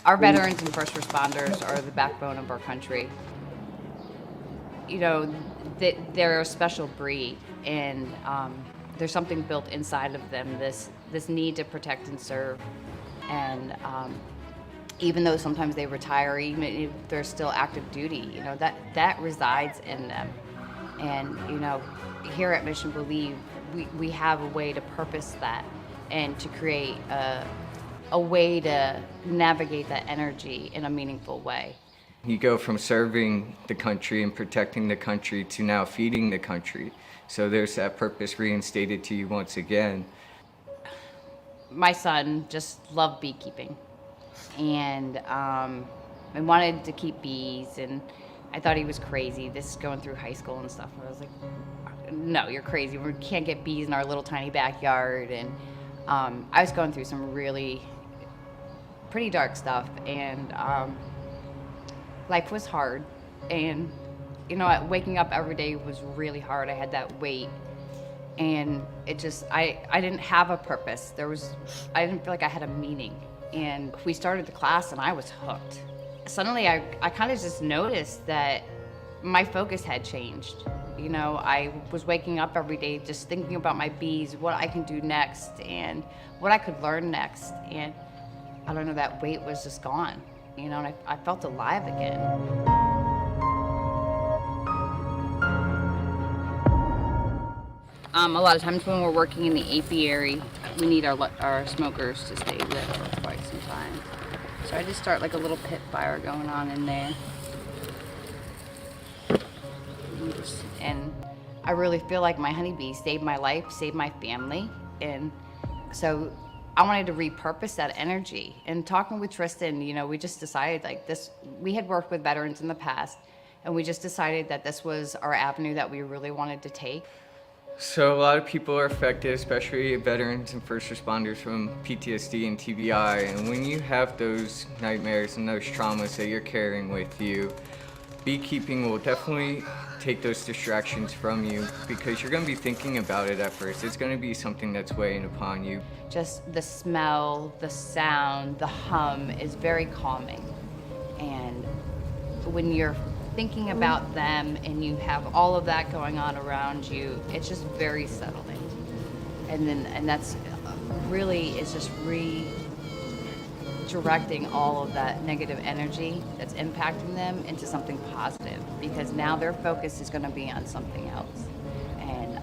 Our veterans and first responders are the backbone of our country. You know, they're a special breed, and there's something built inside of them, this need to protect and serve. And even though sometimes they retire, even if they're still active duty, you know, that resides in them. And, you know, here at Mission Beelieve, we have a way to purpose that and to create a way to navigate that energy in a meaningful way. You go from serving the country and protecting the country to now feeding the country. So there's that purpose reinstated to you once again. My son just loved beekeeping, and I wanted to keep bees, and I thought he was crazy. This is going through high school and stuff. I was like, no, you're crazy. We can't get bees in our little tiny backyard. And I was going through some really pretty dark stuff, and life was hard. And, you know, waking up every day was really hard. I had that weight, and it just, I didn't have a purpose. I didn't feel like I had a meaning. And we started the class, and I was hooked. Suddenly, I kind of just noticed that my focus had changed. You know, I was waking up every day just thinking about my bees, what I can do next, and what I could learn next. And I don't know, that weight was just gone, you know, and I felt alive again. A lot of times when we're working in the apiary, we need our smokers to stay lit for quite some time. So I just start like a little pit fire going on in there. And I really feel like my honeybee saved my life, saved my family. And so I wanted to repurpose that energy. And talking with Tristan, you know, we just decided like this, we had worked with veterans in the past, and we just decided that this was our avenue that we really wanted to take. So a lot of people are affected, especially veterans and first responders, from PTSD and TBI. And when you have those nightmares and those traumas that you're carrying with you, beekeeping will definitely take those distractions from you, because you're going to be thinking about it at first. It's going to be something that's weighing upon you. Just the smell, the sound, the hum is very calming. And when you're thinking about them and you have all of that going on around you, it's just very settling. And that's really, it's just redirecting all of that negative energy that's impacting them into something positive, because now their focus is going to be on something else. And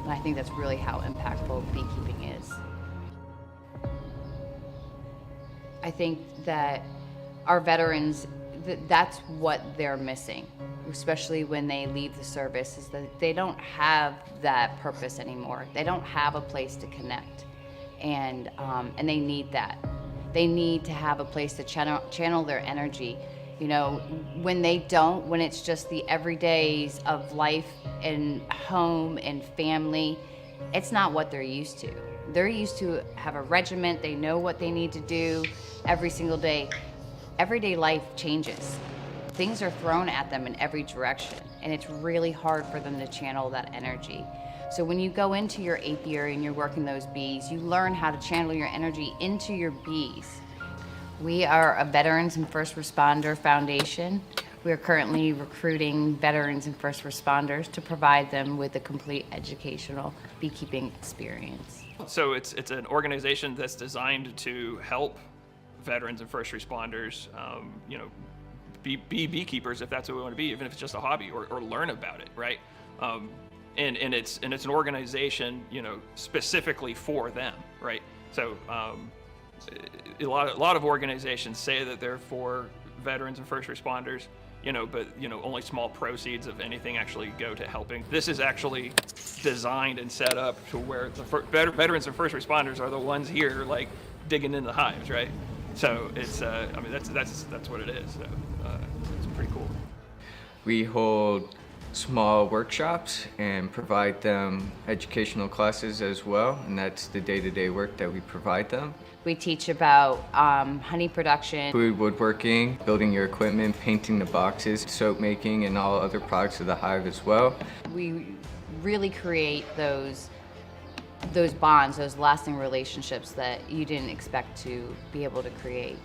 I think that's really how impactful beekeeping is. I think that our veterans, that's what they're missing, especially when they leave the service, is that they don't have that purpose anymore. They don't have a place to connect, and they need that. They need to have a place to channel their energy. You know, when they don't, when it's just the everydays of life and home and family, it's not what they're used to. They're used to have a regiment. They know what they need to do every single day. Everyday life changes. Things are thrown at them in every direction, and it's really hard for them to channel that energy. So when you go into your apiary and you're working those bees, you learn how to channel your energy into your bees. We are a Veterans and First Responder Foundation. We are currently recruiting veterans and first responders to provide them with a complete educational beekeeping experience. So it's an organization that's designed to help veterans and first responders, you know, be beekeepers if that's what we want to be, even if it's just a hobby, or learn about it, right? And it's an organization, you know, specifically for them, right? So a lot of organizations say that they're for veterans and first responders, you know, but you know, only small proceeds of anything actually go to helping. This is actually designed and set up to where the veterans and first responders are the ones here, like digging in the hives, right? So it's, I mean, that's what it is. So it's pretty cool. We hold small workshops and provide them educational classes as well, and that's the day-to-day work that we provide them. We teach about honey production, Food woodworking, building your equipment, painting the boxes, soap making, and all other products of the hive as well. We really create those bonds, those lasting relationships that you didn't expect to be able to create.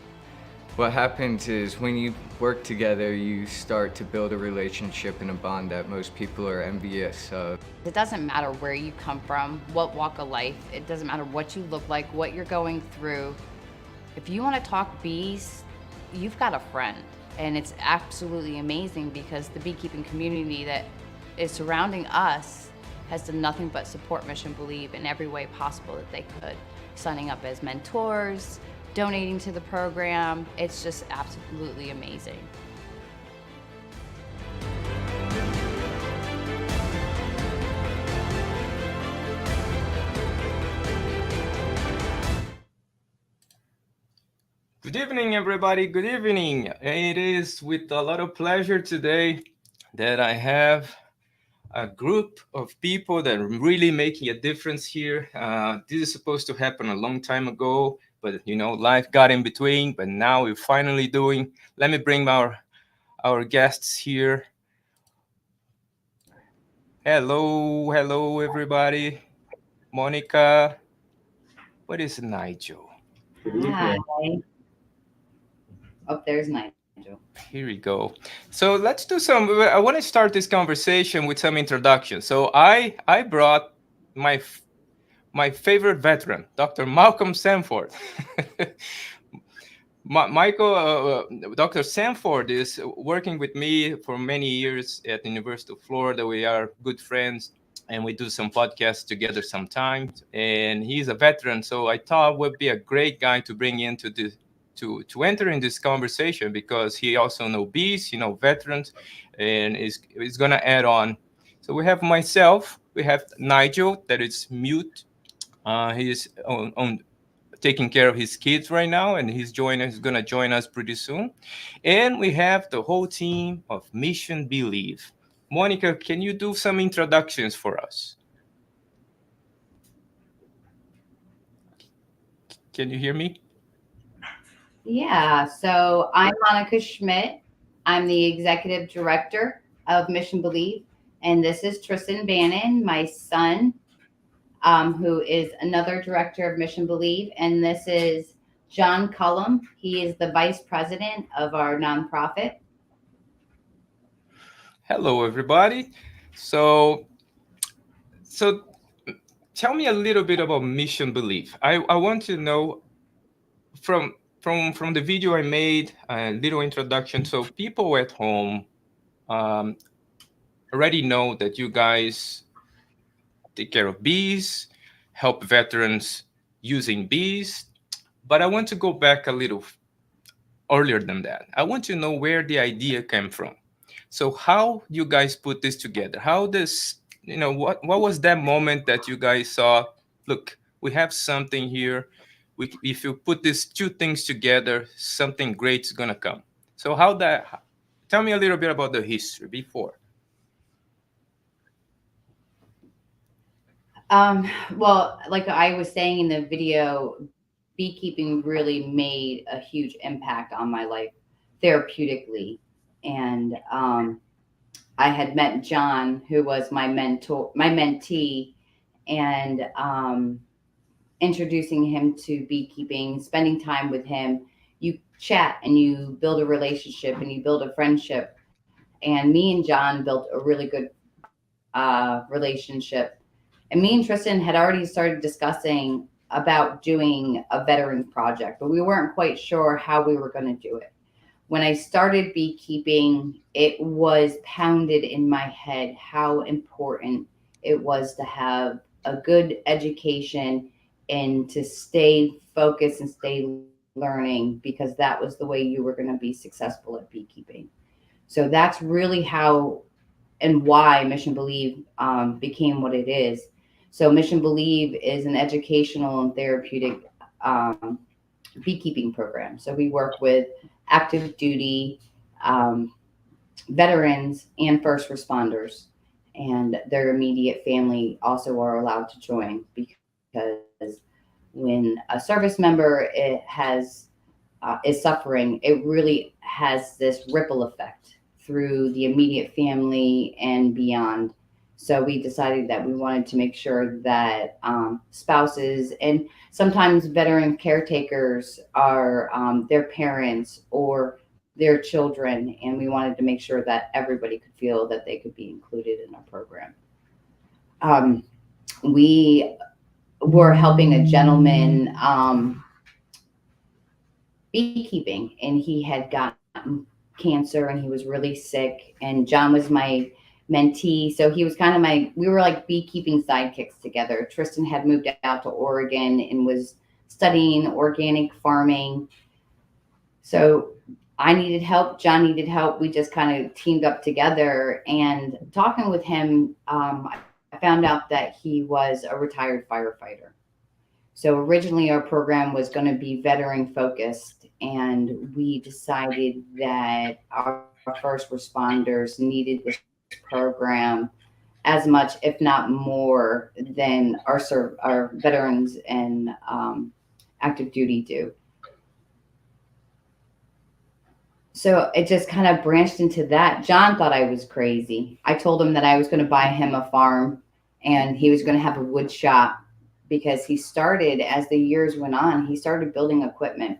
What happens is when you work together, you start to build a relationship and a bond that most people are envious of. It doesn't matter where you come from, what walk of life, it doesn't matter what you look like, what you're going through. If you want to talk bees, you've got a friend. And it's absolutely amazing because the beekeeping community that is surrounding us has done nothing but support Mission Believe in every way possible that they could. Signing up as mentors, donating to the program. It's just absolutely amazing. Good evening, everybody. Good evening. It is with a lot of pleasure today that I have a group of people that are really making a difference here. This is supposed to happen a long time ago, but life got in between. But now we're finally doing. Let me bring our guests here. Hello, everybody. Monica. What is Nigel? Hi. Oh, there's Nigel. Here we go. So let's do some. I want to start this conversation with some introduction. So I brought my favorite veteran, Dr. Malcolm Sanford. Dr. Sanford is working with me for many years at the University of Florida. We are good friends, and we do some podcasts together sometimes. And he's a veteran, so I thought would be a great guy to bring into this to enter in this conversation because he also knows bees, veterans, and is gonna add on. So we have myself, we have Nigel that is mute. He's on taking care of his kids right now, and he's gonna join us pretty soon. And we have the whole team of Mission Beelieve. Monica, can you do some introductions for us? Can you hear me? Yeah, so I'm Monica Schmidt. I'm the executive director of Mission Believe, and this is Tristan Bannon, my son, who is another director of Mission Believe, and this is John Cullum. He is the vice president of our nonprofit. Hello, everybody. So tell me a little bit about Mission Believe. I want to know from the video I made, a little introduction. So people at home already know that you guys take care of bees, help veterans using bees. But I want to go back a little earlier than that. I want to know where the idea came from. So how you guys put this together? How this, what was that moment that you guys saw, look, we have something here. If you put these two things together, something great is gonna come. So tell me a little bit about the history before. Well, like I was saying in the video, beekeeping really made a huge impact on my life therapeutically. And I had met John, who was my mentee, and introducing him to beekeeping, spending time with him. You chat and you build a relationship and you build a friendship. And me and John built a really good relationship. And me and Tristan had already started discussing about doing a veterans project, but we weren't quite sure how we were going to do it. When I started beekeeping, it was pounded in my head how important it was to have a good education and to stay focused and stay learning, because that was the way you were going to be successful at beekeeping. So that's really how and why Mission Believe became what it is. So Mission Believe is an educational and therapeutic beekeeping program. So we work with active duty veterans and first responders, and their immediate family also are allowed to join, because when a service member is suffering, it really has this ripple effect through the immediate family and beyond. So we decided that we wanted to make sure that spouses, and sometimes veteran caretakers are their parents or their children, and we wanted to make sure that everybody could feel that they could be included in our program. We were helping a gentleman beekeeping, and he had gotten cancer and he was really sick, and John was my mentee, so he was kind of we were like beekeeping sidekicks together. Tristan had moved out to Oregon and was studying organic farming, so I needed help, John needed help. We just kind of teamed up together, and talking with him, I found out that he was a retired firefighter. So originally our program was going to be veteran focused, and we decided that our first responders needed this program as much, if not more, than our veterans and active duty do. So it just kind of branched into that. John thought I was crazy. I told him that I was going to buy him a farm and he was going to have a wood shop, because he started, as the years went on, he started building equipment.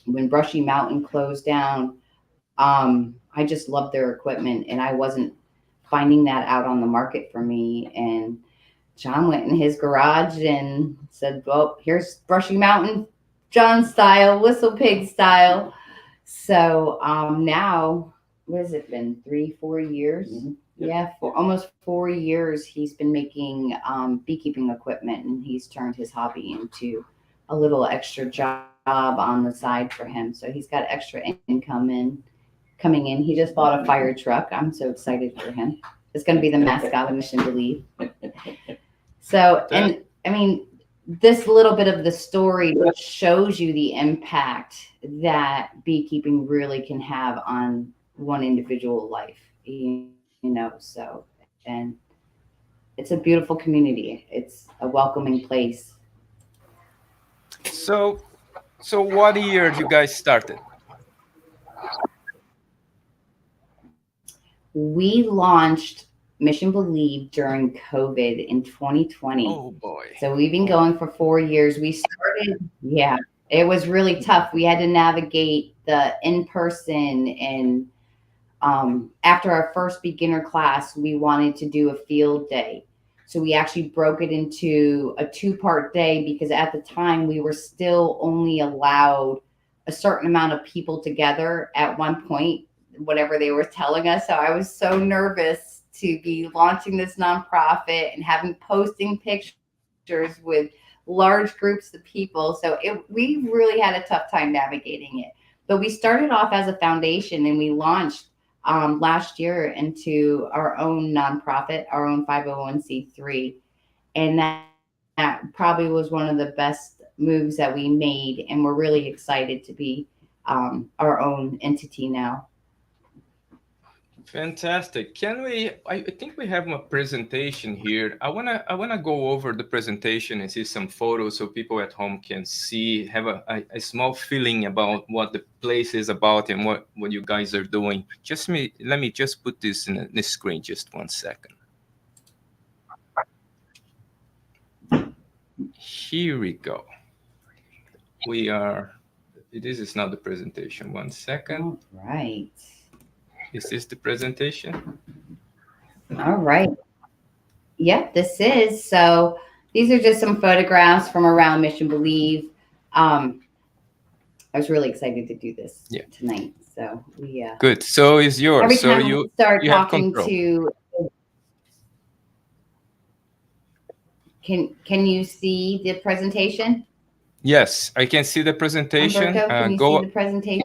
When Brushy Mountain closed down, I just loved their equipment, and I wasn't finding that out on the market for me. And John went in his garage and said, well, here's Brushy Mountain, John style, Whistle Pig style. So now, what has it been, 3-4 years? Mm-hmm. Yeah, for almost 4 years, he's been making beekeeping equipment, and he's turned his hobby into a little extra job on the side for him. So he's got extra income coming in. He just bought a fire truck. I'm so excited for him. It's going to be the mascot of Mission Beelieve. So, and I mean, this little bit of the story shows you the impact that beekeeping really can have on one individual life. So, and it's a beautiful community. It's a welcoming place. So what year you guys started? We launched Mission Beelieve during COVID in 2020. Oh boy. So we've been going for 4 years. We started, yeah, it was really tough. We had to navigate the in-person, and after our first beginner class, we wanted to do a field day. So we actually broke it into a 2-part day, because at the time we were still only allowed a certain amount of people together at one point, whatever they were telling us. So I was so nervous to be launching this nonprofit and posting pictures with large groups of people. So we really had a tough time navigating it. But we started off as a foundation, and we launched last year into our own nonprofit, our own 501c3. And that probably was one of the best moves that we made. And we're really excited to be our own entity now. Fantastic. I think we have a presentation here. I wanna go over the presentation and see some photos so people at home can have a small feeling about what the place is about and what you guys are doing. Let me just put this in the screen, just 1 second. Here we go. This is not the presentation. 1 second. All right. Is this the presentation? All right. Yep, this is. So these are just some photographs from around Mission Beelieve. I was really excited to do this tonight. So we good. So it's yours. Every so time you start you talking to. Can you see the presentation? Yes, I can see the presentation. Umberto, can you see the presentation?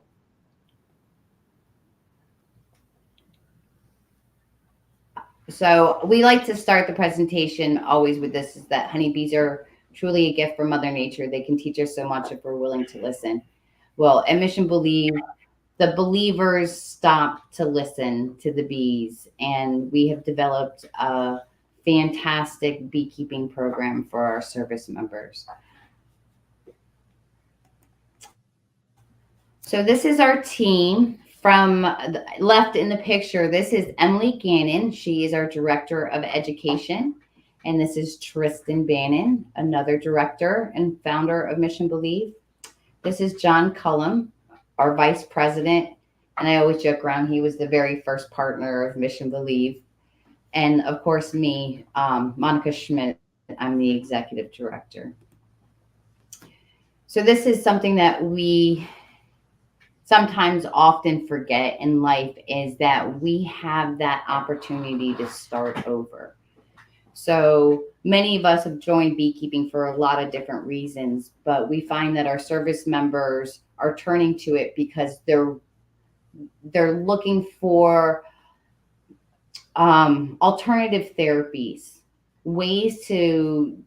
So we like to start the presentation always with this, is that honeybees are truly a gift from Mother Nature. They can teach us so much if we're willing to listen. Well, at Mission Beelieve, the believers stopped to listen to the bees, and we have developed a fantastic beekeeping program for our service members. So this is our team. From left in the picture, this is Emily Gannon. She is our Director of Education. And this is Tristan Bannon, another director and founder of Mission Beelieve. This is John Cullum, our vice president. And I always joke around, he was the very first partner of Mission Beelieve. And of course, me, Monica Schmidt, I'm the executive director. So this is something that we sometimes often forget in life, is that we have that opportunity to start over. So many of us have joined beekeeping for a lot of different reasons, but we find that our service members are turning to it because they're looking for alternative therapies, ways to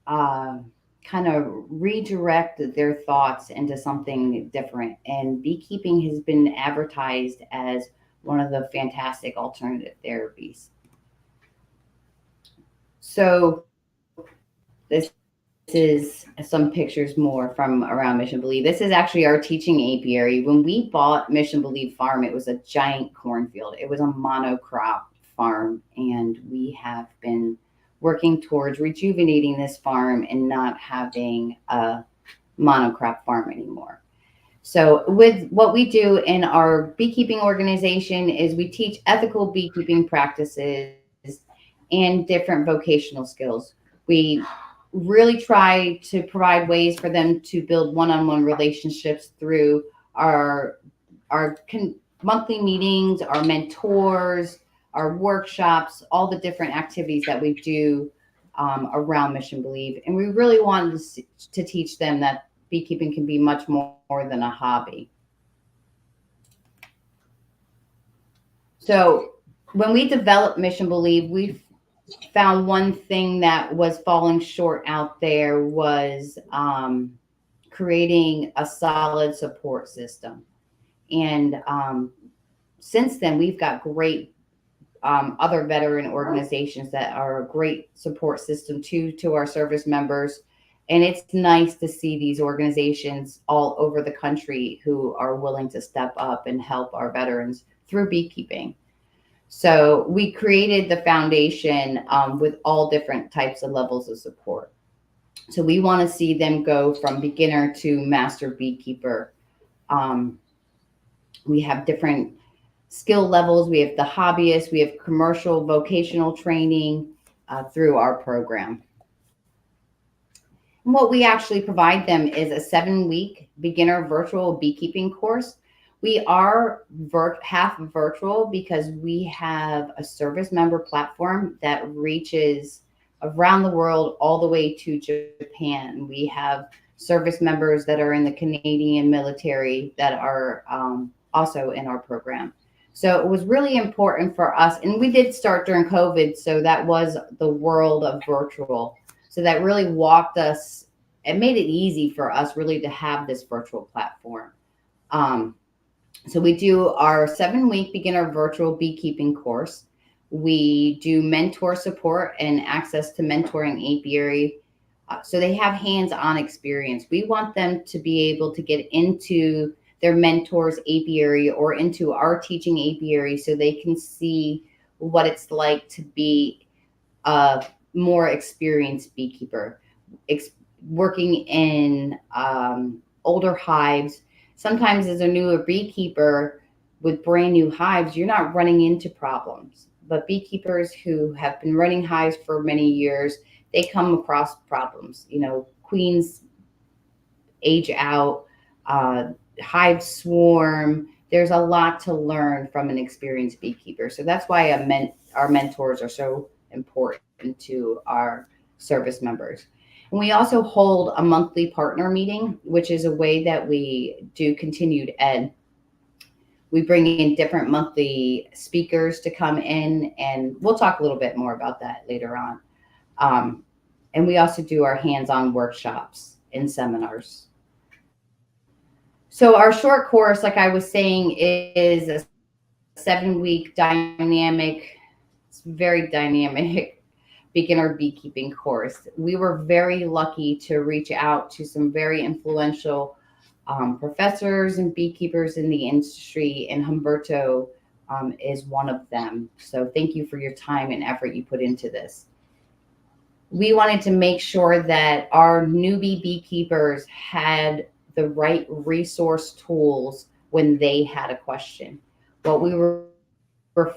kind of redirect their thoughts into something different. And beekeeping has been advertised as one of the fantastic alternative therapies. So this is some pictures more from around Mission Beelieve. This is actually our teaching apiary. When we bought Mission Beelieve Farm, it was a giant cornfield. It was a monocrop farm, and we have been working towards rejuvenating this farm and not having a monocrop farm anymore. So with what we do in our beekeeping organization is we teach ethical beekeeping practices and different vocational skills. We really try to provide ways for them to build one-on-one relationships through our monthly meetings, our mentors, our workshops, all the different activities that we do around Mission Beelieve. And we really wanted to teach them that beekeeping can be much more than a hobby. So when we developed Mission Beelieve, we found one thing that was falling short out there was creating a solid support system. And since then, we've got great other veteran organizations that are a great support system to our service members. And it's nice to see these organizations all over the country who are willing to step up and help our veterans through beekeeping. So we created the foundation with all different types of levels of support. So we want to see them go from beginner to master beekeeper. We have different skill levels. We have the hobbyist, we have commercial vocational training through our program. And what we actually provide them is a 7-week beginner virtual beekeeping course. We are half virtual because we have a service member platform that reaches around the world all the way to Japan. We have service members that are in the Canadian military that are also in our program. So it was really important for us, and we did start during COVID, so that was the world of virtual. So that really walked us and made it easy for us really to have this virtual platform. So we do our 7-week beginner virtual beekeeping course. We do mentor support and access to mentoring apiary. So they have hands-on experience. We want them to be able to get into their mentor's apiary or into our teaching apiary so they can see what it's like to be a more experienced beekeeper, working in older hives. Sometimes as a newer beekeeper with brand new hives, you're not running into problems. But beekeepers who have been running hives for many years, they come across problems. You know, queens age out, hives swarm. There's a lot to learn from an experienced beekeeper. So that's why our mentors are so important to our service members. And we also hold a monthly partner meeting, which is a way that we do continued ed. We bring in different monthly speakers to come in, and we'll talk a little bit more about that later on. And we also do our hands-on workshops and seminars. So our short course, like I was saying, is a 7-week dynamic, it's very dynamic beginner beekeeping course. We were very lucky to reach out to some very influential professors and beekeepers in the industry, and Humberto is one of them. So thank you for your time and effort you put into this. we wanted to make sure that our newbie beekeepers had the right resource tools when they had a question. What we were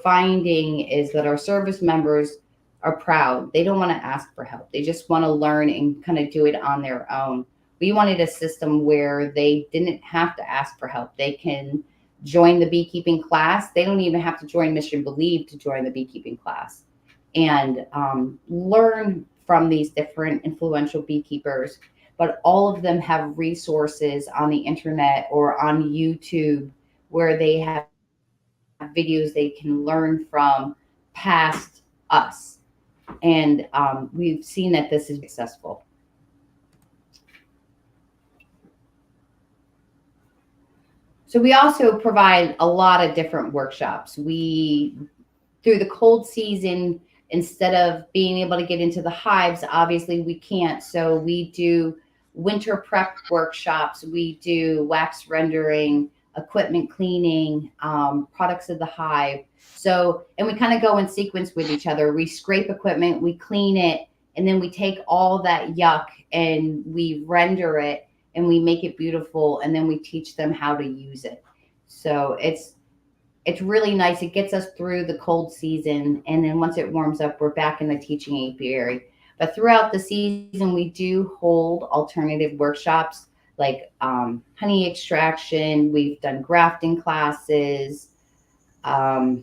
finding is that our service members are proud. They don't want to ask for help. They just want to learn and kind of do it on their own. We wanted a system where they didn't have to ask for help. They can join the beekeeping class. They don't even have to join Mission Beelieve to join the beekeeping class, and learn from these different influential beekeepers. But all of them have resources on the internet or on YouTube where they have videos they can learn from past us. And we've seen that this is successful. So we also provide a lot of different workshops. Through the cold season, instead of being able to get into the hives, obviously we can't. So we do winter prep workshops. We do wax rendering, equipment cleaning, products of the hive. So, and we kind of go in sequence with each other. We scrape equipment, we clean it, and then we take all that yuck and we render it and we make it beautiful, and then we teach them how to use it. So it's really nice. It gets us through the cold season, and then once it warms up, we're back in the teaching apiary. But throughout the season, we do hold alternative workshops like honey extraction. We've done grafting classes, a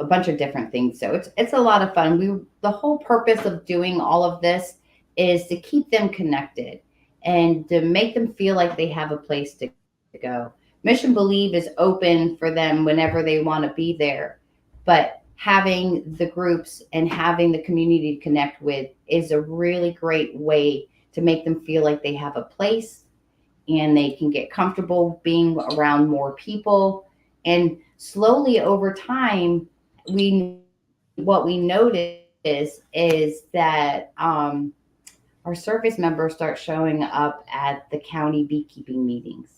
bunch of different things. So it's a lot of fun. The whole purpose of doing all of this is to keep them connected and to make them feel like they have a place to go. Mission Beelieve is open for them whenever they want to be there, but having the groups and having the community to connect with is a really great way to make them feel like they have a place and they can get comfortable being around more people. And slowly over time, what we notice is that our service members start showing up at the county beekeeping meetings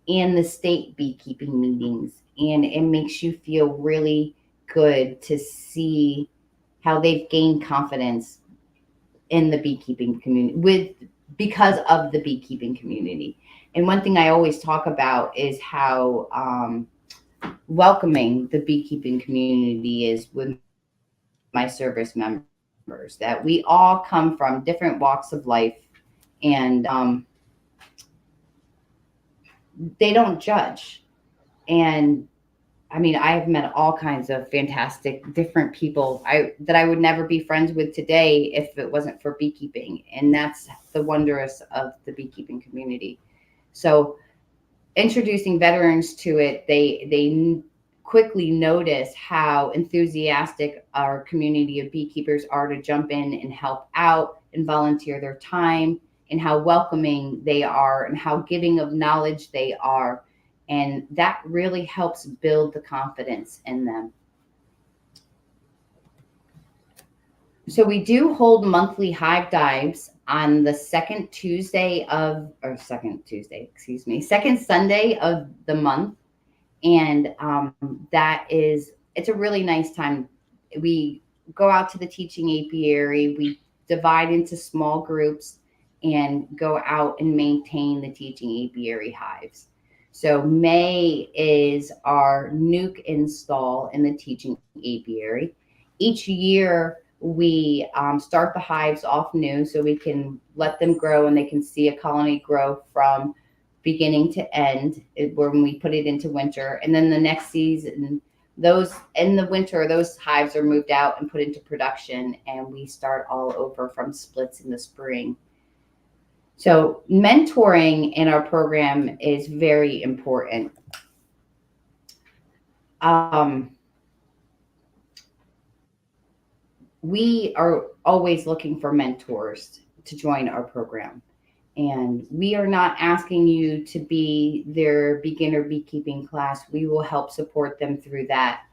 and the state beekeeping meetings. And it makes you feel really good to see how they've gained confidence in the beekeeping community because of the beekeeping community. And one thing I always talk about is how welcoming the beekeeping community is with my service members, that we all come from different walks of life, and they don't judge. And I mean, I've met all kinds of fantastic different people that I would never be friends with today if it wasn't for beekeeping. And that's the wondrous of the beekeeping community. So introducing veterans to it, they quickly notice how enthusiastic our community of beekeepers are to jump in and help out and volunteer their time, and how welcoming they are and how giving of knowledge they are. And that really helps build the confidence in them. So we do hold monthly hive dives on the second Sunday of the month. And it's a really nice time. We go out to the teaching apiary, we divide into small groups and go out and maintain the teaching apiary hives. So May is our nuke install in the teaching apiary. Each year we start the hives off new so we can let them grow and they can see a colony grow from beginning to end when we put it into winter. And then the next season, those in the winter, those hives are moved out and put into production, and we start all over from splits in the spring. So mentoring in our program is very important. We are always looking for mentors to join our program. And we are not asking you to be their beginner beekeeping class. We will help support them through that.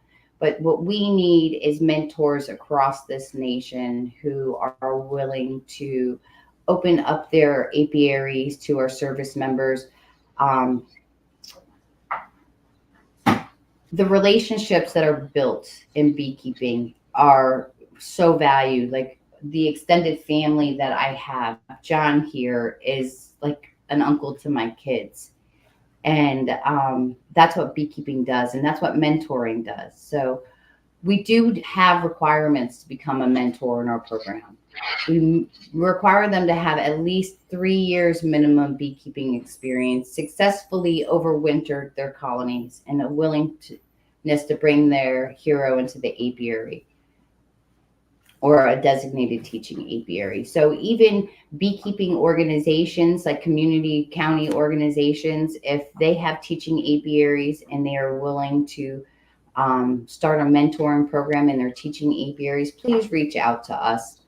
But what we need is mentors across this nation who are willing to open up their apiaries to our service members. The relationships that are built in beekeeping are so valued. Like the extended family that I have, John here is like an uncle to my kids. And that's what beekeeping does, and that's what mentoring does. So we do have requirements to become a mentor in our program. We require them to have at least 3 years minimum beekeeping experience, successfully overwintered their colonies, and a willingness to bring their hero into the apiary or a designated teaching apiary. So even beekeeping organizations like community county organizations, if they have teaching apiaries and they are willing to start a mentoring program in their teaching apiaries, please reach out to us.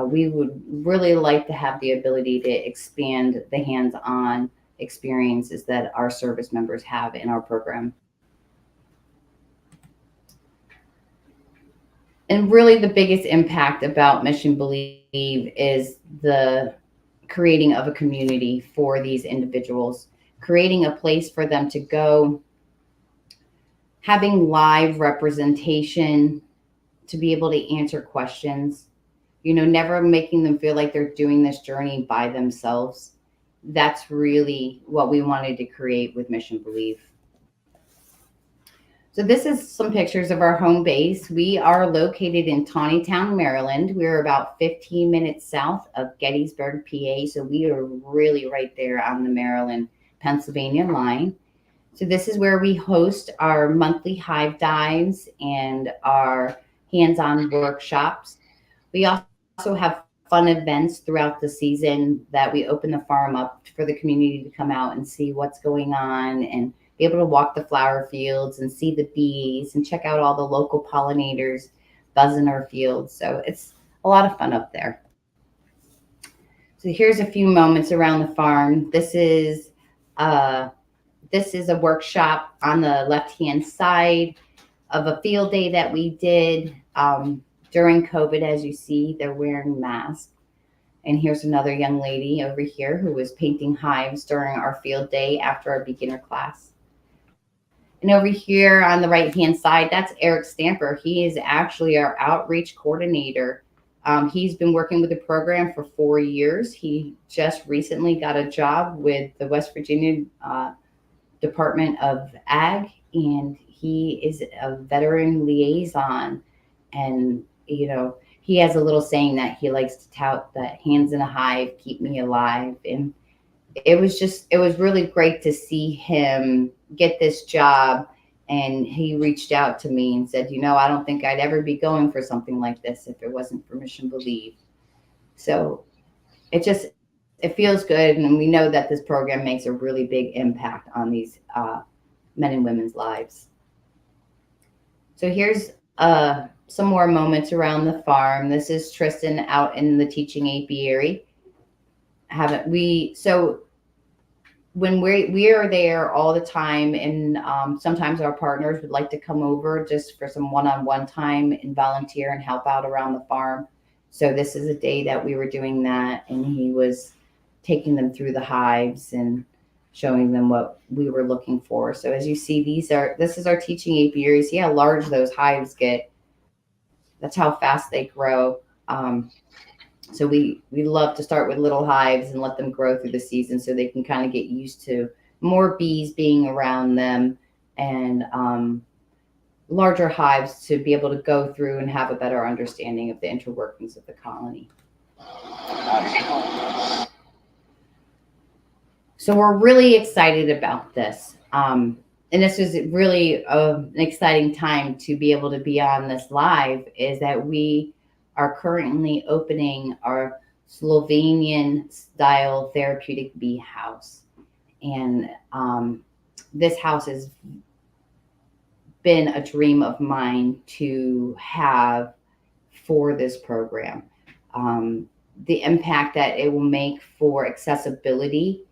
We would really like to have the ability to expand the hands-on experiences that our service members have in our program. And really the biggest impact about Mission Believe is the creating of a community for these individuals, creating a place for them to go, having live representation to be able to answer questions, never making them feel like they're doing this journey by themselves. That's really what we wanted to create with Mission Believe. So this is some pictures of our home base. We are located in Tawnytown, Maryland. We're about 15 minutes south of Gettysburg, PA. So we are really right there on the Maryland-Pennsylvania line. So this is where we host our monthly hive dives and our hands-on workshops. We also have fun events throughout the season that we open the farm up for the community to come out and see what's going on and be able to walk the flower fields and see the bees and check out all the local pollinators buzzing our fields. So it's a lot of fun up there. So here's a few moments around the farm. This is a workshop on the left-hand side of a field day that we did during COVID. As you see, they're wearing masks. And here's another young lady over here who was painting hives during our field day after our beginner class. And over here on the right-hand side, that's Eric Stamper. He is actually our outreach coordinator. He's been working with the program for 4 years. He just recently got a job with the West Virginia Department of Ag, and he is a veteran liaison. And, he has a little saying that he likes to tout that hands in a hive keep me alive. And it was really great to see him get this job. And he reached out to me and said, I don't think I'd ever be going for something like this if it wasn't for Mission Believe. So it feels good. And we know that this program makes a really big impact on these men and women's lives. So here's some more moments around the farm. This is Tristan out in the teaching apiary. So when we are there all the time, and sometimes our partners would like to come over just for some one-on-one time and volunteer and help out around the farm. So this is a day that we were doing that, and he was taking them through the hives and showing them what we were looking for. So as you see, this is our teaching apiary. See how large those hives get. That's how fast they grow. So we love to start with little hives and let them grow through the season so they can kind of get used to more bees being around them and larger hives to be able to go through and have a better understanding of the interworkings of the colony. So we're really excited about this. And this is really an exciting time to be able to be on this live, is that we are currently opening our Slovenian style therapeutic bee house. And this house has been a dream of mine to have for this program. The impact that it will make for accessibility.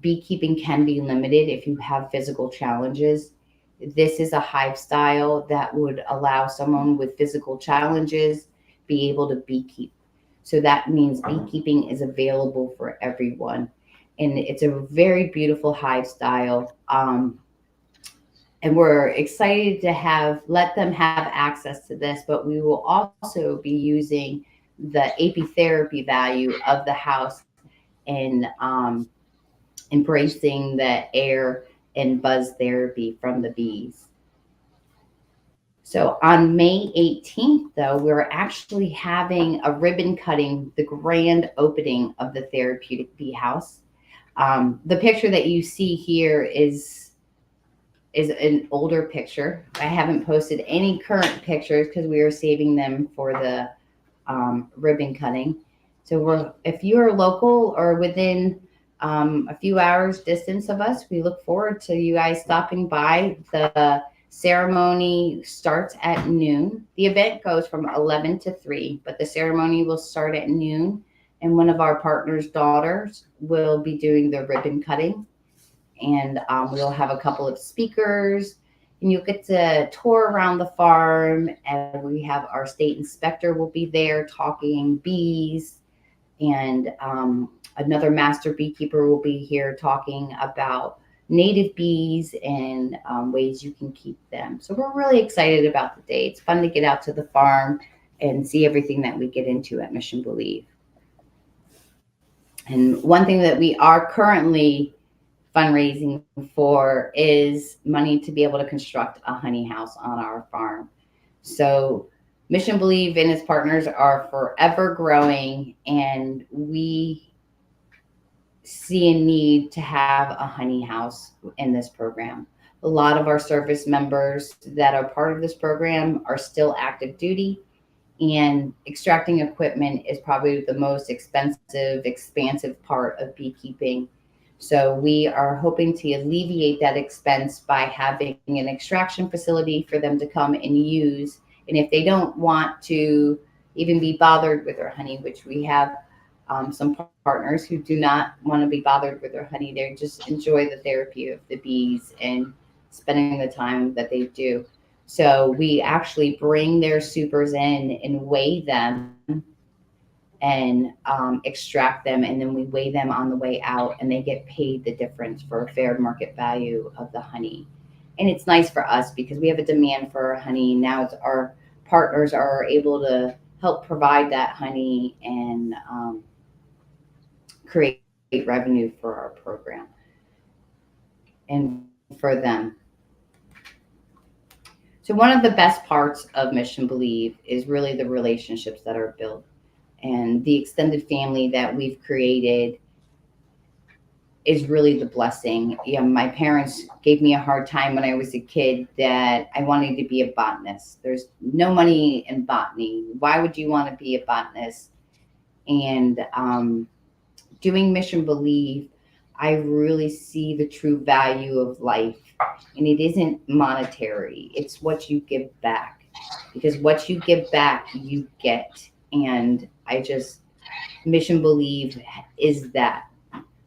Beekeeping can be limited if you have physical challenges. This is a hive style that would allow someone with physical challenges be able to beekeep. So that means beekeeping is available for everyone. And it's a very beautiful hive style. And we're excited to let them have access to this, but we will also be using the apitherapy value of the house and embracing the air and buzz therapy from the bees. So on May 18th, though, we're actually having a ribbon cutting, the grand opening of the Therapeutic Bee House. The picture that you see here is an older picture. I haven't posted any current pictures because we are saving them for the ribbon cutting. So if you are local or within a few hours distance of us, we look forward to you guys stopping by. The ceremony starts at noon. The event goes from 11 to 3, but the ceremony will start at noon. And one of our partners' daughters will be doing the ribbon cutting. And we'll have a couple of speakers, and you'll get to tour around the farm. And we have our state inspector will be there talking bees, and another master beekeeper will be here talking about native bees and ways you can keep them. So we're really excited about the day. It's fun to get out to the farm and see everything that we get into at Mission Beelieve. And one thing that we are currently fundraising for is money to be able to construct a honey house on our farm. So Mission Beelieve and its partners are forever growing, and we see a need to have a honey house in this program. A lot of our service members that are part of this program are still active duty, and extracting equipment is probably the most expensive part of beekeeping. So we are hoping to alleviate that expense by having an extraction facility for them to come and use. And if they don't want to even be bothered with their honey, which we have some partners who do not want to be bothered with their honey, they just enjoy the therapy of the bees and spending the time that they do. So we actually bring their supers in and weigh them and extract them, and then we weigh them on the way out, and they get paid the difference for a fair market value of the honey. And it's nice for us because we have a demand for our honey. Now it's our partners are able to help provide that honey and create revenue for our program and for them. So one of the best parts of Mission Beelieve is really the relationships that are built and the extended family that we've created is really the blessing. You know, my parents gave me a hard time when I was a kid that I wanted to be a botanist. There's no money in botany. Why would you want to be a botanist? And doing Mission Beelieve, I really see the true value of life. And it isn't monetary. It's what you give back. Because what you give back, you get. And Mission Beelieve is that.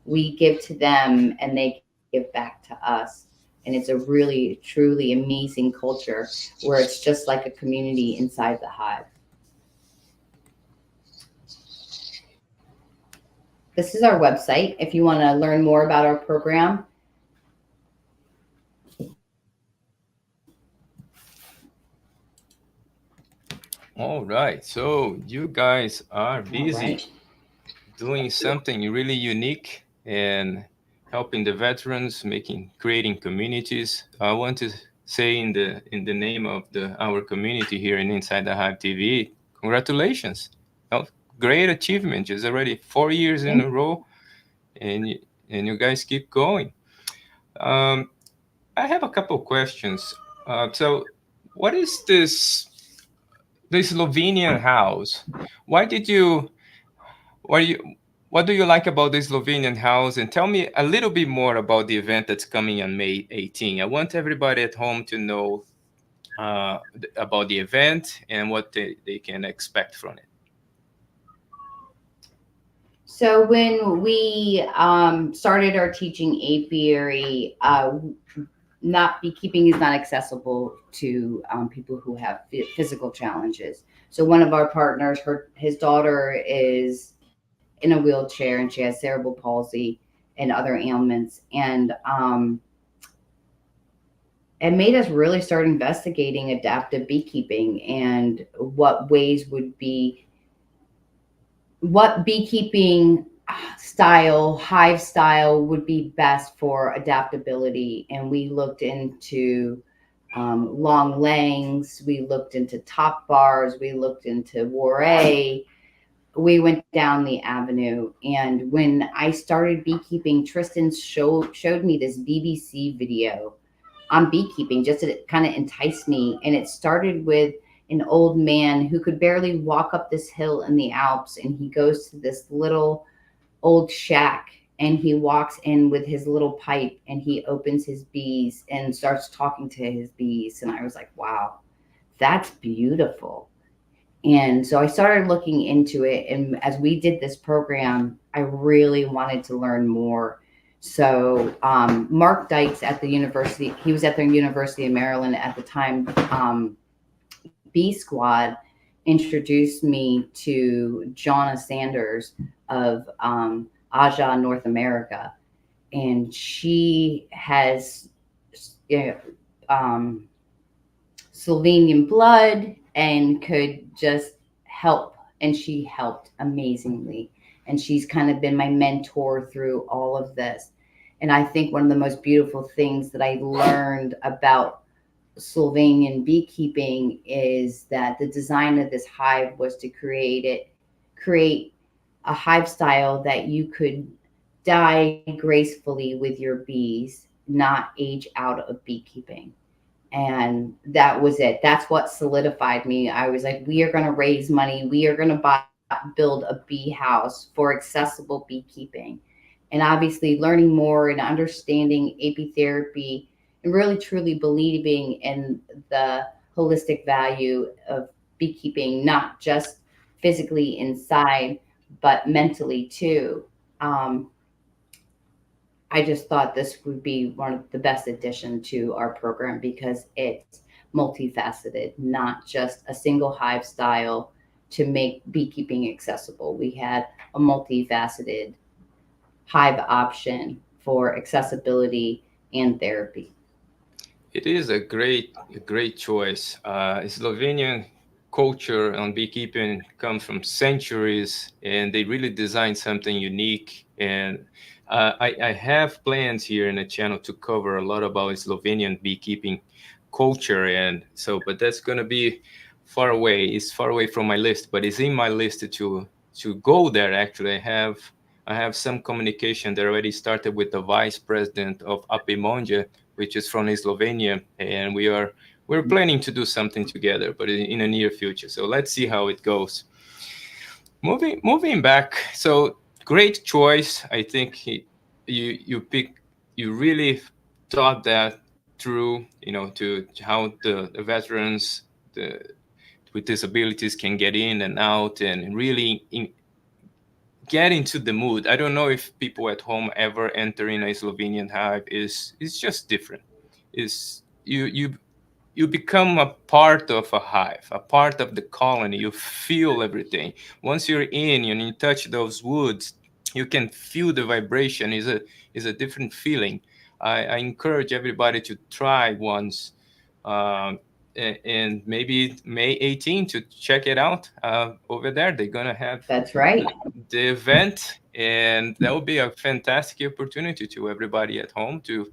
We give to them and they give back to us. And it's a really, truly amazing culture where it's just like a community inside the hive. This is our website if you want to learn more about our program. All right. So you guys are busy doing something really unique and helping the veterans, creating communities. I want to say in the name of our community here in Inside the Hive TV, congratulations. Great achievement. It's already 4 years in a row, and you guys keep going. I have a couple of questions. So what is this Slovenian house? What do you like about this Slovenian house? And tell me a little bit more about the event that's coming on May 18. I want everybody at home to know about the event and what they can expect from it. So when we started our teaching apiary, beekeeping is not accessible to people who have physical challenges. So one of our partners, his daughter is in a wheelchair and she has cerebral palsy and other ailments. And it made us really start investigating adaptive beekeeping and what ways would be what beekeeping style, hive style would be best for adaptability. And we looked into long langs, we looked into top bars, we looked into Warray, we went down the avenue. And when I started beekeeping, Tristan showed me this BBC video on beekeeping just to kind of entice me. And it started with an old man who could barely walk up this hill in the Alps. And he goes to this little old shack and he walks in with his little pipe and he opens his bees and starts talking to his bees. And I was like, wow, that's beautiful. And so I started looking into it. And as we did this program, I really wanted to learn more. So Mark Dykes at the university, he was at the University of Maryland at the time, B Squad introduced me to Jonna Sanders of Aja North America. And she has you know, Slovenian blood and could just help. And she helped amazingly. And she's kind of been my mentor through all of this. And I think one of the most beautiful things that I learned about Slovenian beekeeping is that the design of this hive was to create a hive style that you could die gracefully with your bees, not age out of beekeeping. And that was it. That's what solidified me. I was like, we are going to raise money. We are going to build a bee house for accessible beekeeping. And obviously, learning more and understanding apitherapy and really truly believing in the holistic value of beekeeping, not just physically inside, but mentally too. Um, I just thought this would be one of the best addition to our program because it's multifaceted, not just a single hive style to make beekeeping accessible. We had a multifaceted hive option for accessibility and therapy. It is a great choice. Slovenian culture on beekeeping comes from centuries, and they really designed something unique. And I have plans here in the channel to cover a lot about Slovenian beekeeping culture, and so, but that's gonna be far away. It's far away from my list, but it's in my list to go there. Actually, I have some communication that already started with the vice president of Apimonje, which is from Slovenia, and we're planning to do something together, but in the near future. So let's see how it goes. Moving back, so great choice. I think you really thought that through, to how the veterans with disabilities can get in and out and really get into the mood. I don't know if people at home ever enter in a Slovenian hive. Is just different. Is you become a part of a hive, a part of the colony. You feel everything. Once you're in and you touch those woods, you can feel the vibration. Is a different feeling. I encourage everybody to try once. Um, and maybe May 18 to check it out over there. They're gonna have That's right. the event, and that will be a fantastic opportunity to everybody at home to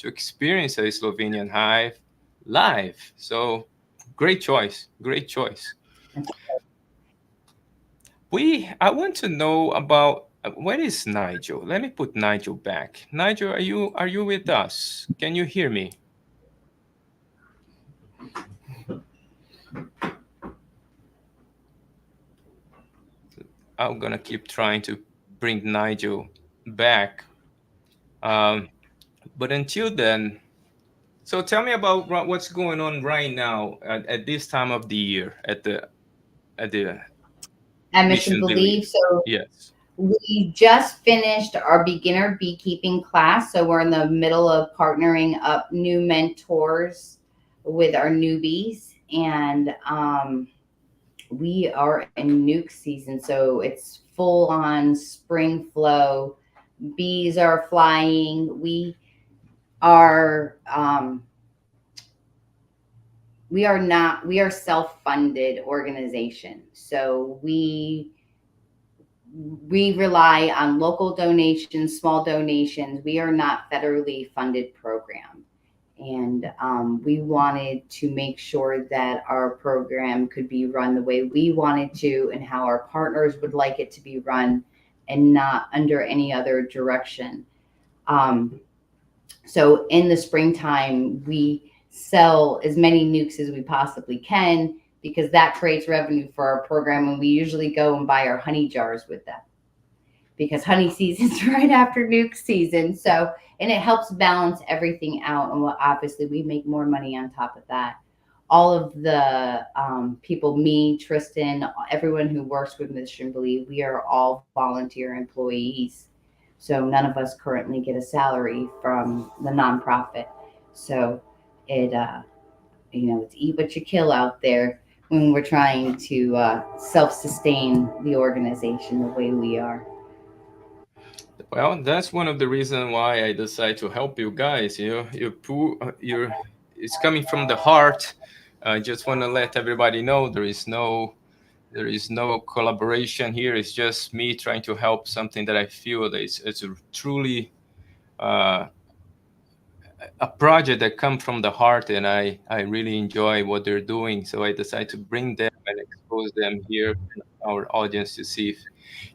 experience a Slovenian hive live. So great choice, great choice. I want to know about where is Nigel? Let me put Nigel back. Nigel, are you with us? Can you hear me? I'm gonna keep trying to bring Nigel back. But until then, so tell me about what's going on right now at this time of the year at the At Mission Mission Beelieve. Believe. So Yes. we just finished our beginner beekeeping class. So we're in the middle of partnering up new mentors with our newbies. And we are in nuke season. So it's full on spring flow. Bees are flying. Are we are not we are self-funded organization, so we we rely on local donations, small donations. We are not federally funded program. And we wanted to make sure that our program could be run the way we wanted to and how our partners would like it to be run, and not under any other direction. Um, so in the springtime, we sell as many nukes as we possibly can, because that creates revenue for our program. And we usually go and buy our honey jars with them, because honey season's right after nuke season. So, and it helps balance everything out. And obviously we make more money on top of that. All of the people, me, Tristan, everyone who works with Mission Beelieve, we are all volunteer employees. So none of us currently get a salary from the nonprofit. So it, it's eat what you kill out there when we're trying to self-sustain the organization the way we are. Well, that's one of the reasons why I decided to help you guys. It's coming from the heart. I just want to let everybody know there is no collaboration here. It's just me trying to help something that I feel that it's truly a project that comes from the heart, and I really enjoy what they're doing. So I decided to bring them and expose them here in our audience to see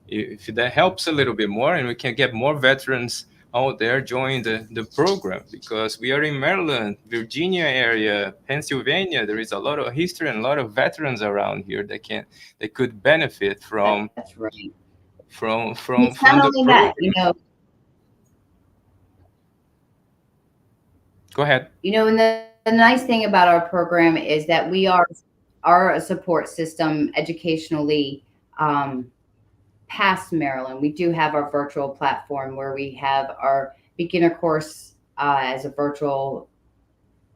if that helps a little bit more, and we can get more veterans out there join the program, because we are in Maryland, Virginia area, Pennsylvania. There is a lot of history and a lot of veterans around here that could benefit from That's right. from It's not the only program. that, Go ahead. and the nice thing about our program is that we are a support system educationally, past Maryland. We do have our virtual platform where we have our beginner course as a virtual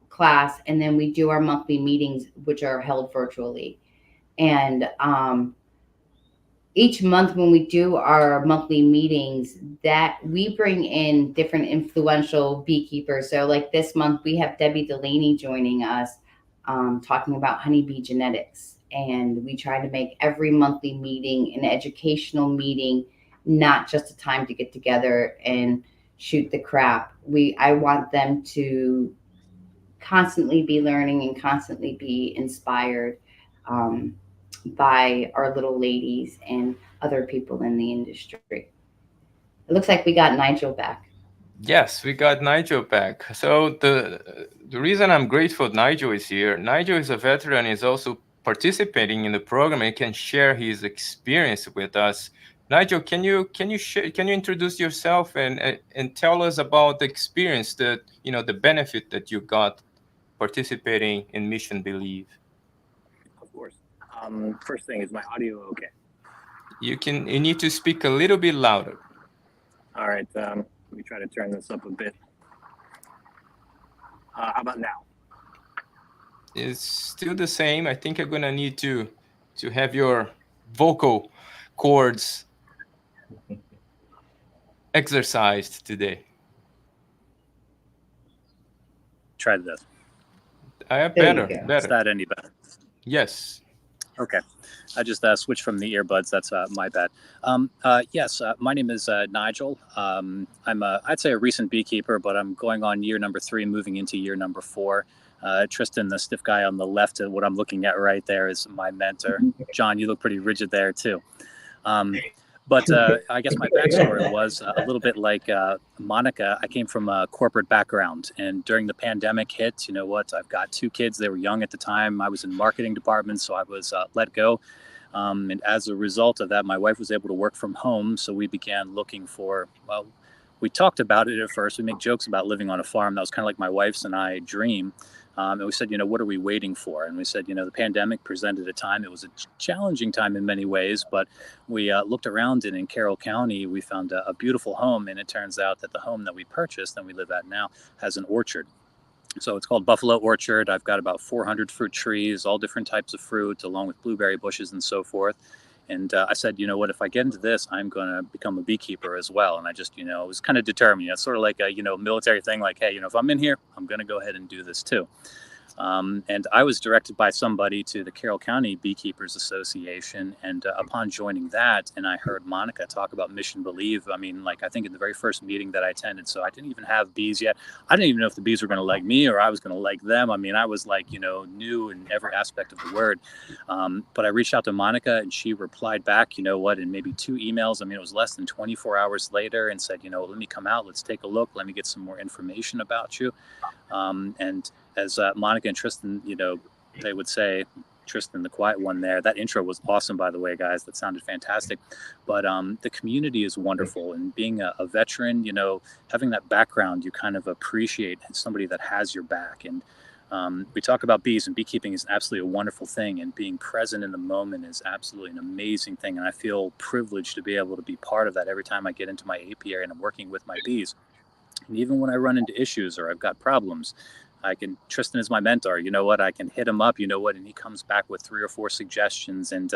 class, and then we do our monthly meetings, which are held virtually. And each month when we do our monthly meetings, that we bring in different influential beekeepers. So like this month we have Debbie Delaney joining us, talking about honeybee genetics. And we try to make every monthly meeting an educational meeting, not just a time to get together and shoot the crap. I want them to constantly be learning and constantly be inspired, by our little ladies and other people in the industry. It looks like we got Nigel back. Yes, we got Nigel back. So the reason I'm grateful Nigel is here. Nigel is a veteran, is also participating in the program and can share his experience with us. Nigel, can you introduce yourself and tell us about the experience, that the benefit that you got participating in Mission Believe? Of course. First thing, is my audio okay? You need to speak a little bit louder. All right. Let me try to turn this up a bit. How about now? It's still the same. I think I'm gonna need to have your vocal cords exercised today. Try this. Better. Is that any better? Yes. Okay. I just switched from the earbuds. That's my bad. Yes, my name is Nigel. I'm I'd say a recent beekeeper, but I'm going on year number 3, moving into year number 4. Tristan, the stiff guy on the left, what I'm looking at right there, is my mentor. John, you look pretty rigid there too. But I guess my backstory was a little bit like Monica. I came from a corporate background, and during the pandemic hit, you know what? I've got 2 kids. They were young at the time. I was in marketing department, so I was let go. And as a result of that, my wife was able to work from home. So we began looking for, well, we talked about it at first. We make jokes about living on a farm. That was kind of like my wife's and I dream. And we said, what are we waiting for? And we said, the pandemic presented a time. It was a challenging time in many ways, but we looked around, and in Carroll County, we found a beautiful home. And it turns out that the home that we purchased and we live at now has an orchard. So it's called Buffalo Orchard. I've got about 400 fruit trees, all different types of fruit, along with blueberry bushes and so forth. And I said, what, if I get into this, I'm going to become a beekeeper as well. And I just, was kind of determined. It's sort of like a, military thing, like, hey, if I'm in here, I'm going to go ahead and do this too. And I was directed by somebody to the Carroll County Beekeepers Association. And upon joining that, and I heard Monica talk about Mission Beelieve. I mean, like, I think in the very first meeting that I attended, so I didn't even have bees yet. I didn't even know if the bees were going to like me or I was going to like them. I mean, I was like, new in every aspect of the word. But I reached out to Monica and she replied back, in maybe 2 emails. I mean, it was less than 24 hours later, and said, let me come out, let's take a look, let me get some more information about you. And as Monica and Tristan, they would say, Tristan, the quiet one there, that intro was awesome, by the way, guys. That sounded fantastic. But the community is wonderful. And being a veteran, having that background, you kind of appreciate somebody that has your back. And we talk about bees, and beekeeping is absolutely a wonderful thing. And being present in the moment is absolutely an amazing thing. And I feel privileged to be able to be part of that every time I get into my apiary and I'm working with my bees. And even when I run into issues or I've got problems, Tristan is my mentor. You know what? I can hit him up, and he comes back with 3 or 4 suggestions. And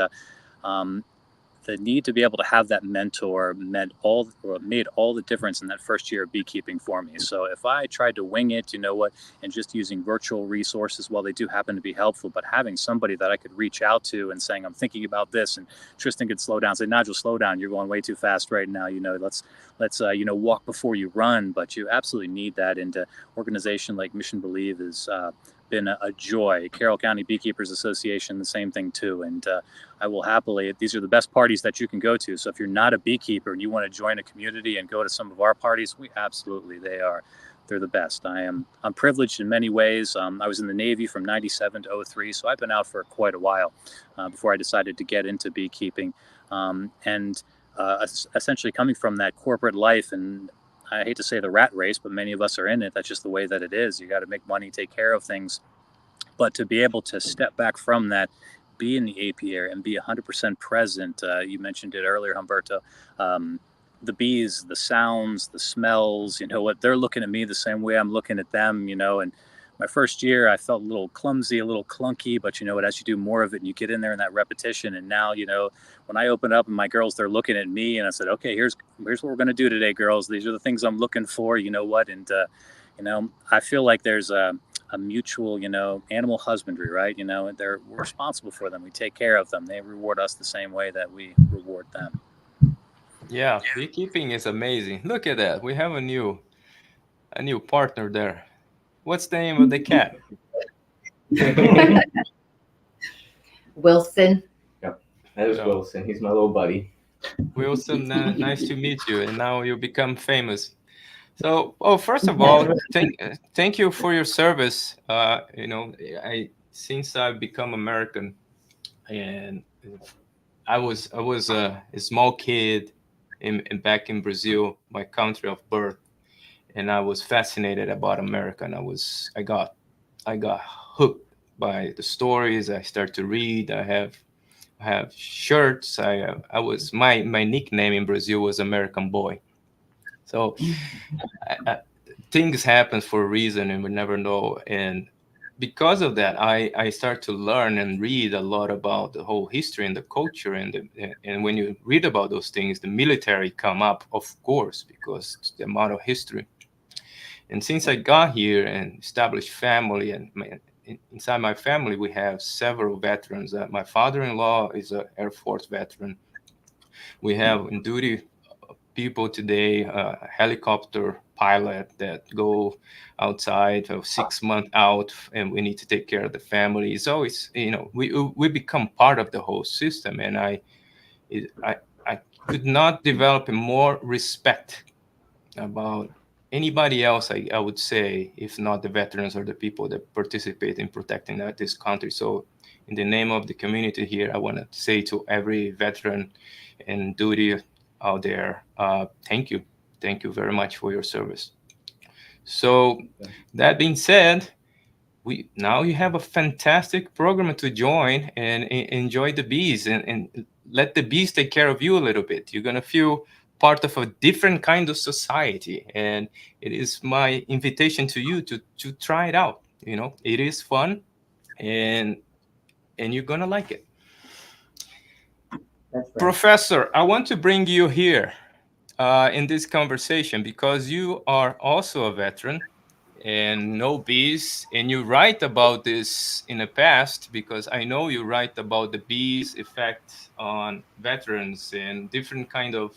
the need to be able to have that mentor made all the difference in that first year of beekeeping for me. So if I tried to wing it, and just using virtual resources, well, they do happen to be helpful, but having somebody that I could reach out to and saying, I'm thinking about this, and Tristan could slow down, say, Nigel, slow down. You're going way too fast right now. Let's walk before you run. But you absolutely need that. And an organization like Mission Beelieve is been a joy. Carroll County Beekeepers Association, the same thing too. And I will happily, these are the best parties that you can go to. So if you're not a beekeeper and you want to join a community and go to some of our parties, they're the best. I'm privileged in many ways. I was in the Navy from 97 to 03, so I've been out for quite a while before I decided to get into beekeeping. Essentially coming from that corporate life, and I hate to say the rat race, but many of us are in it. That's just the way that it is. You got to make money, take care of things. But to be able to step back from that, be in the apiary and be 100% present. You mentioned it earlier, Humberto. The bees, the sounds, the smells, they're looking at me the same way I'm looking at them, and my first year I felt a little clumsy, a little clunky, but as you do more of it and you get in there in that repetition, and now, when I open up and my girls, they're looking at me, and I said, okay, here's what we're going to do today, girls. These are the things I'm looking for, and I feel like there's a mutual, animal husbandry, right? We're responsible for them. We take care of them. They reward us the same way that we reward them. Yeah, beekeeping is amazing. Look at that. We have a new partner there. What's the name of the cat? Wilson. Yep, that is Wilson. He's my little buddy. Wilson, nice to meet you. And now you become famous. So, first of all, thank you for your service. Since I've become American, and I was a small kid back in Brazil, my country of birth, and I was fascinated about America. And I got hooked by the stories. I started to read. I have shirts. My nickname in Brazil was American Boy. So things happen for a reason, and we never know. And because of that, I start to learn and read a lot about the whole history and the culture. And when you read about those things, the military come up, of course, because the amount of history. And since I got here and established family, and inside my family, we have several veterans. My father-in-law is an Air Force veteran. We have in duty people today, a helicopter pilot that go outside of 6 months out, and we need to take care of the family. It's always, we become part of the whole system. And I could not develop more respect about anybody else, I would say, if not the veterans or the people that participate in protecting this country. So in the name of the community here, I want to say to every veteran in duty out there, thank you. Thank you very much for your service. So that being said, now you have a fantastic program to join and enjoy the bees and let the bees take care of you a little bit. You're going to feel part of a different kind of society. And it is my invitation to you to try it out. It is fun, and you're going to like it. That's right. Professor, I want to bring you here in this conversation because you are also a veteran, and no bees. And you write about this in the past, because I know you write about the bees' effect on veterans and different kind of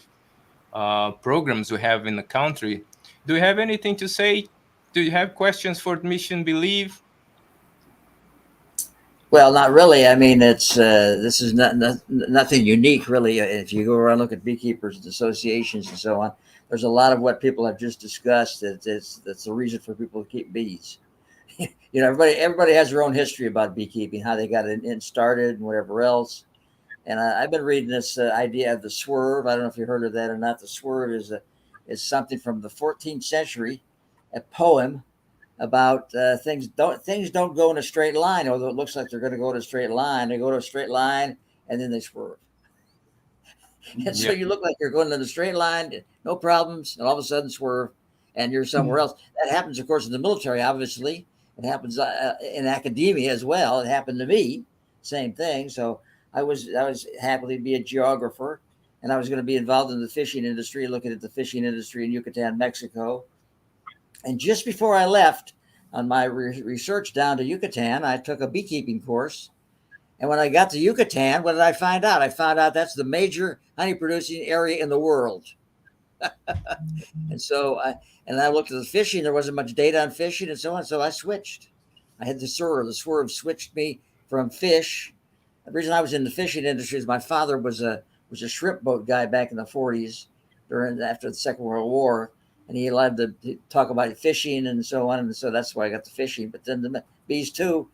programs we have in the country. Do you have anything to say? Do you have questions for Mission Believe? Well, not really. I mean, it's this is nothing unique, really. If you go around and look at beekeepers and associations and so on, there's a lot of what people have just discussed. That's the reason for people to keep bees. Everybody has their own history about beekeeping, how they got it in started and whatever else. And I've been reading this idea of the swerve. I don't know if you heard of that or not. The swerve is something from the 14th century, a poem about things don't go in a straight line, although it looks like they're going to go in a straight line. They go to a straight line and then they swerve. And so you look like you're going in a straight line, no problems, and all of a sudden swerve, and you're somewhere else. That happens, of course, in the military. Obviously, it happens in academia as well. It happened to me, same thing. So I was happy to be a geographer, and I was going to be involved in the fishing industry, looking at the fishing industry in Yucatan, Mexico. And just before I left on my research down to Yucatan, I took a beekeeping course. And when I got to Yucatan, what did I find out? I found out that's the major honey producing area in the world. And so I looked at the fishing. There wasn't much data on fishing and so on. So I switched. I had the swerve. The swerve switched me from fish. The reason I was in the fishing industry is my father was a shrimp boat guy back in the 40s after the Second World War. And he allowed to talk about fishing and so on. And so that's why I got the fishing. But then the bees too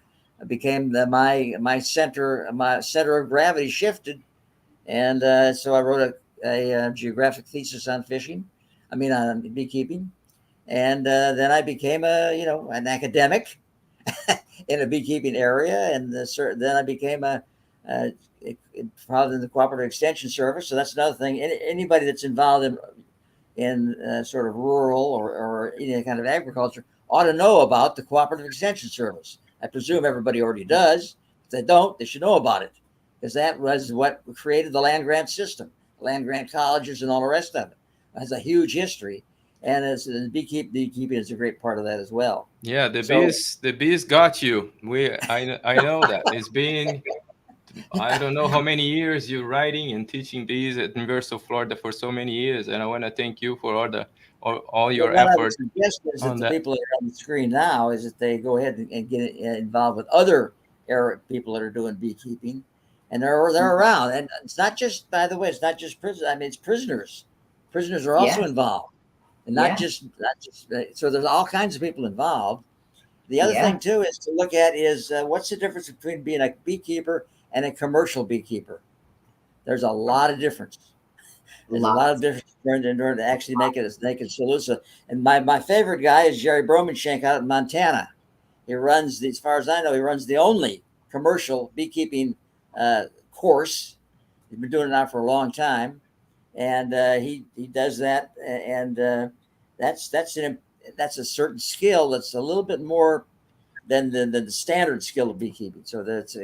became my center of gravity shifted. And so I wrote a geographic thesis on on beekeeping. And then I became an academic in a beekeeping area. And then I became involved in the Cooperative Extension Service. So that's another thing. Anybody that's involved in sort of rural or any kind of agriculture ought to know about the Cooperative Extension Service. I presume everybody already does. If they don't, they should know about it, because that was what created the land grant system, land grant colleges and all the rest of it. It has a huge history, and beekeeping is a great part of that as well. Yeah, the bees got you. I know that. It's been, I don't know how many years you're writing and teaching bees at University of Florida for so many years, and I want to thank you for all your What I effort would suggest is that on the that. people that are on the screen now is that they go ahead and get involved with other people that are doing beekeeping, and they're around. And it's not just, by the way, it's not just prisoners. I mean, it's prisoners. Prisoners are also involved, and not just. So there's all kinds of people involved. The other thing too is to look at is what's the difference between being a beekeeper and a commercial beekeeper. There's a lot of difference. There's a lot of difference in order to actually make it a solution. And my favorite guy is Jerry Bromenshank out in Montana. He runs, as far as I know, he runs the only commercial beekeeping course. He's been doing it now for a long time, and he does that. And that's a certain skill that's a little bit more than the standard skill of beekeeping. So that's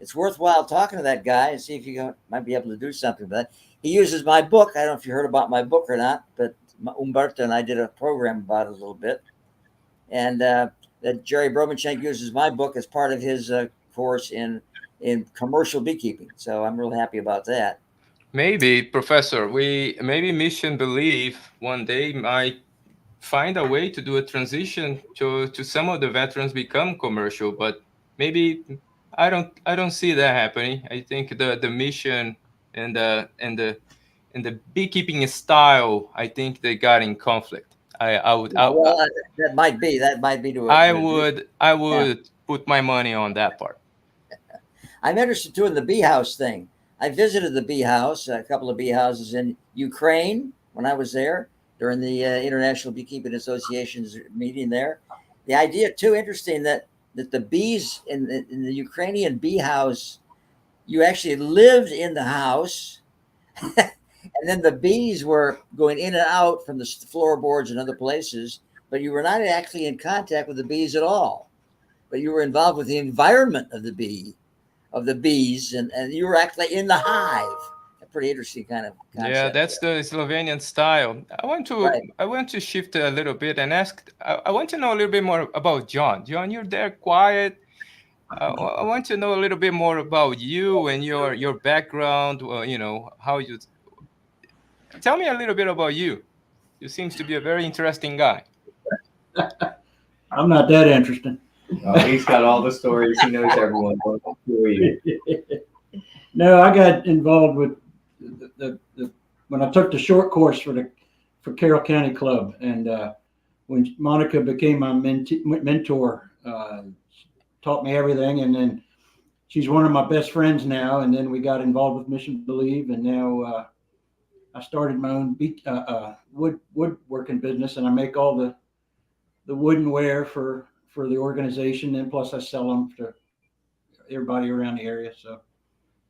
it's worthwhile talking to that guy and see if you might be able to do something with that. He uses my book. I don't know if you heard about my book or not, but Umberto and I did a program about it a little bit. And that Jerry Bromenshank uses my book as part of his course in commercial beekeeping. So I'm really happy about that. Maybe, Professor, maybe Mission Believe one day might find a way to do a transition to some of the veterans become commercial, but maybe I don't see that happening. I think the mission and the beekeeping style, I think they got in conflict. That might be I would put my money on that part. I'm interested too in the bee house thing. I visited the bee house, a couple of bee houses in Ukraine when I was there during the International Beekeeping Association's meeting there. The idea too interesting that the bees in the Ukrainian bee house, you actually lived in the house, and then the bees were going in and out from the floorboards and other places, but you were not actually in contact with the bees at all. But you were involved with the environment of the bees, and you were actually in the hive, pretty interesting kind of concept. Yeah, that's the Slovenian style. Right. I want to shift a little bit and ask. I want to know a little bit more about John. John, you're there quiet. I want to know a little bit more about you and your background. You know, how you tell me a little bit about you. You seems to be a very interesting guy. I'm not that interesting. Oh, he's got all the stories. He knows everyone. Who are you? No, I got involved with the when I took the short course for Carroll County Club, and when Monica became my mentor, taught me everything, and then she's one of my best friends now. And then we got involved with Mission Believe, and now I started my own woodworking business, and I make all the woodenware for the organization, and plus I sell them to everybody around the area. So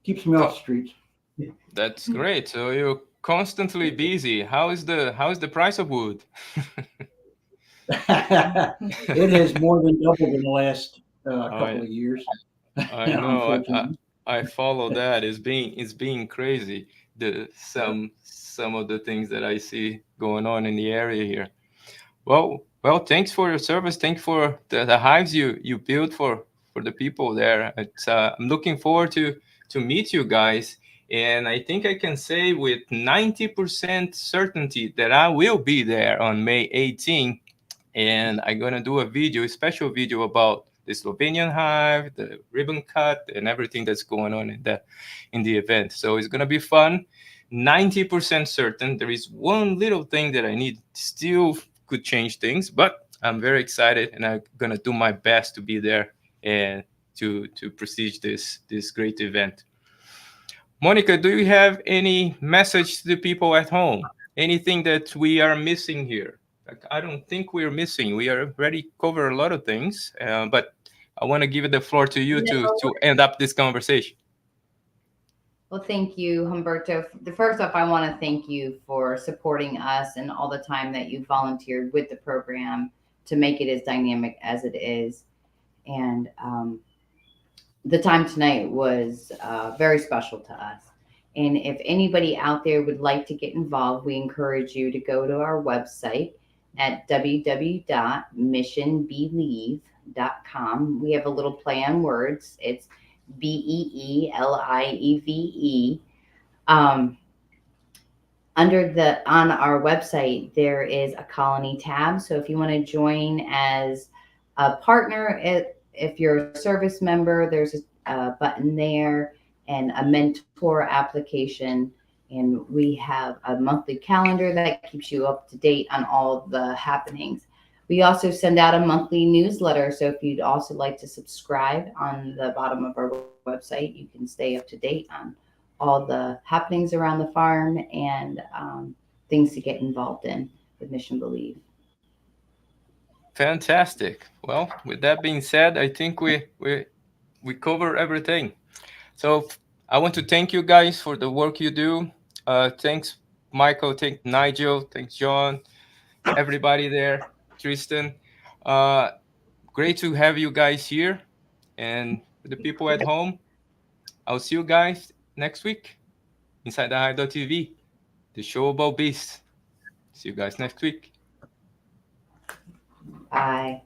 keeps me off the streets. That's great. So you're constantly busy. How is the price of wood? It has more than doubled in the last couple of years. I know. Unfortunately. I follow that. It's being crazy. Some of the things that I see going on in the area here. Well, thanks for your service. Thanks for the hives you built for the people there. I'm looking forward to meet you guys. And I think I can say with 90% certainty that I will be there on May 18th. And I'm going to do a special video about the Slovenian hive, the ribbon cut, and everything that's going on in the event. So it's going to be fun. 90% certain. There is one little thing that I need still could change things, but I'm very excited, and I'm going to do my best to be there and to prestige this great event. Monica, do you have any message to the people at home? Anything that we are missing here? I don't think we're missing. We already covered a lot of things, but I want to give the floor to you to end up this conversation. Well, thank you, Humberto. First off, I want to thank you for supporting us and all the time that you volunteered with the program to make it as dynamic as it is. And the time tonight was very special to us. And if anybody out there would like to get involved, we encourage you to go to our website at www.missionbeelieve.com. We have a little play on words. It's BEELIEVE. On our website, there is a colony tab. So if you want to join as a partner, if you're a service member, there's a button there and a mentor application. And we have a monthly calendar that keeps you up to date on all the happenings. We also send out a monthly newsletter. So if you'd also like to subscribe, on the bottom of our website, you can stay up to date on all the happenings around the farm and things to get involved in with Mission Beelieve. Fantastic. Well, with that being said, I think we cover everything. So I want to thank you guys for the work you do. Thanks, Michael. Thanks, Nigel. Thanks, John. Everybody there. Tristan. Great to have you guys here. And the people at home, I'll see you guys next week inside the Hive.tv, the show about beasts. See you guys next week. Bye.